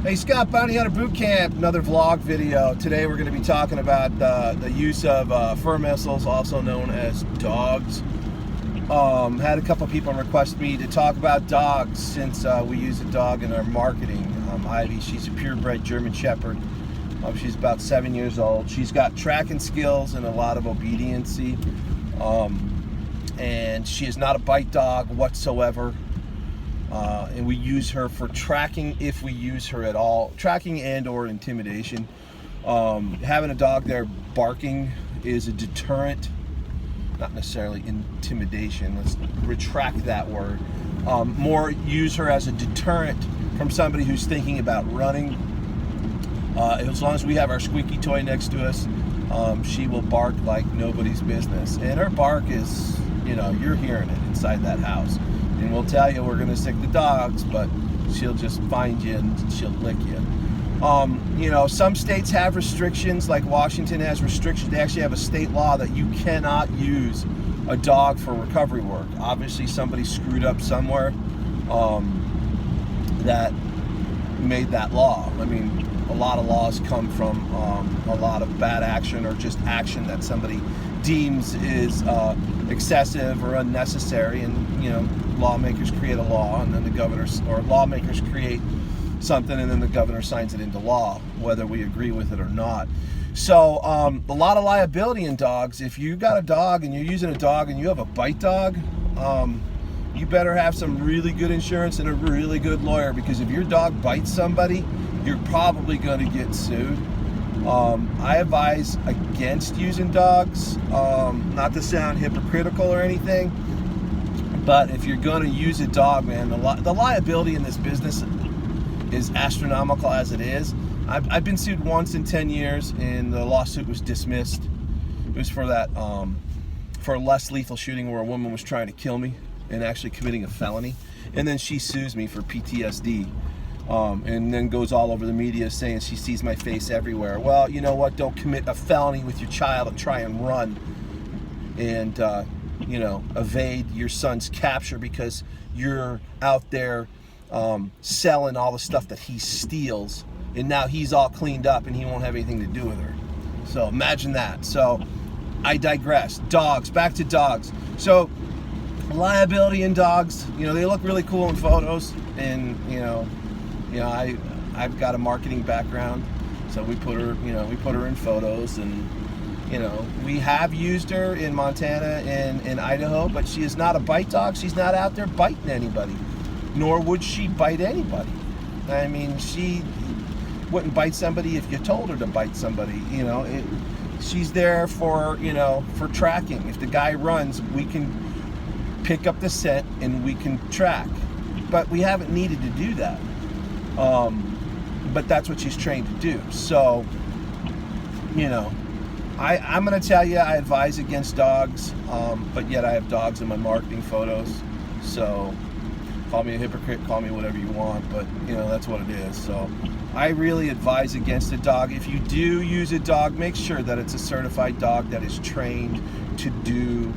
Hey Scott, Bounty Hunter Boot Camp, another vlog video. Today we're going to be talking about the use of fur missiles, also known as dogs. Had a couple people request me to talk about dogs since we use a dog in our marketing. Ivy, she's a purebred German Shepherd. She's about 7 years old. She's got tracking skills and a lot of obediency. And she is not a bite dog whatsoever. And we use her for tracking if we use her at all, tracking and or intimidation. Having a dog there barking is a deterrent, not necessarily intimidation. Let's retract that word. More use her as a deterrent from somebody who's thinking about running. As long as we have our squeaky toy next to us, she will bark like nobody's business. And her bark is, you're hearing it inside that house. And we'll tell you we're going to stick the dogs, but she'll just find you and she'll lick you. Some states have restrictions, like Washington has restrictions. They actually have a state law that you cannot use a dog for recovery work. Obviously, somebody screwed up somewhere that made that law. I mean, a lot of laws come from a lot of bad action or just action that somebody deems is excessive or unnecessary, and lawmakers create a law, and then the governors or lawmakers create something, and then the governor signs it into law, whether we agree with it or not. So a lot of liability in dogs. If you got a dog and you're using a dog and you have a bite dog, you better have some really good insurance and a really good lawyer, because if your dog bites somebody, you're probably going to get sued. I advise against using dogs, not to sound hypocritical or anything, but if you're going to use a dog, man, the liability in this business is astronomical as it is. I've been sued once in 10 years, and the lawsuit was dismissed. It was for that, for less lethal shooting, where a woman was trying to kill me and actually committing a felony, and then she sues me for PTSD. And then goes all over the media saying she sees my face everywhere. Well, you know what? Don't commit a felony with your child and try and run and, evade your son's capture because you're out there selling all the stuff that he steals, and now he's all cleaned up and he won't have anything to do with her. So imagine that. So I digress. Dogs, back to dogs. So liability in dogs, they look really cool in photos, and, I've got a marketing background, so we put her in photos, and we have used her in Montana and in Idaho, but she is not a bite dog. She's not out there biting anybody, nor would she bite anybody. I mean, she wouldn't bite somebody if you told her to bite somebody. She's there for for tracking. If the guy runs, we can pick up the scent and we can track, but we haven't needed to do that. But that's what she's trained to do. So, I'm going to tell you, I advise against dogs, but yet I have dogs in my marketing photos. So, call me a hypocrite, call me whatever you want, but, that's what it is. So, I really advise against a dog. If you do use a dog, make sure that it's a certified dog that is trained to do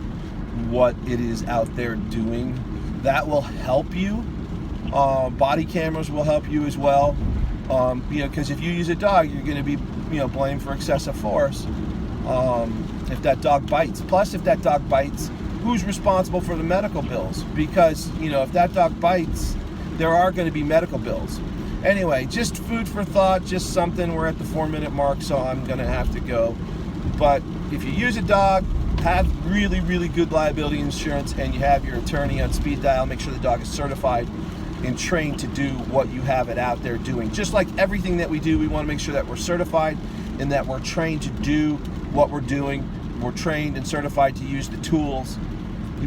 what it is out there doing. That will help you. Body cameras will help you as well, because if you use a dog, you're going to be, blamed for excessive force if that dog bites. Plus, if that dog bites, who's responsible for the medical bills? Because, if that dog bites, there are going to be medical bills. Anyway, just food for thought, just something. We're at the 4-minute mark, so I'm going to have to go. But if you use a dog, have really, really good liability insurance, and you have your attorney on speed dial. Make sure the dog is certified and trained to do what you have it out there doing. Just like everything that we do, we want to make sure that we're certified and that we're trained to do what we're doing. We're trained and certified to use the tools.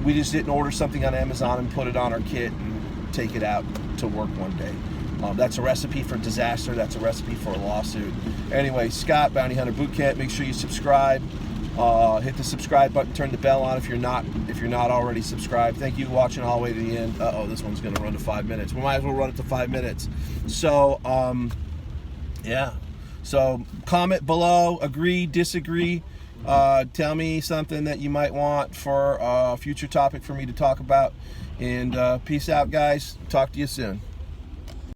We just didn't order something on Amazon and put it on our kit and take it out to work one day. That's a recipe for disaster. That's a recipe for a lawsuit. Anyway, Scott, Bounty Hunter Boot Camp. Make sure you subscribe. Hit the subscribe button, turn the bell on if you're not already subscribed. Thank you for watching all the way to the end. This one's gonna run to 5 minutes. We might as well run it to 5 minutes. So yeah. So comment below, agree, disagree. Tell me something that you might want for a future topic for me to talk about. And peace out, guys. Talk to you soon.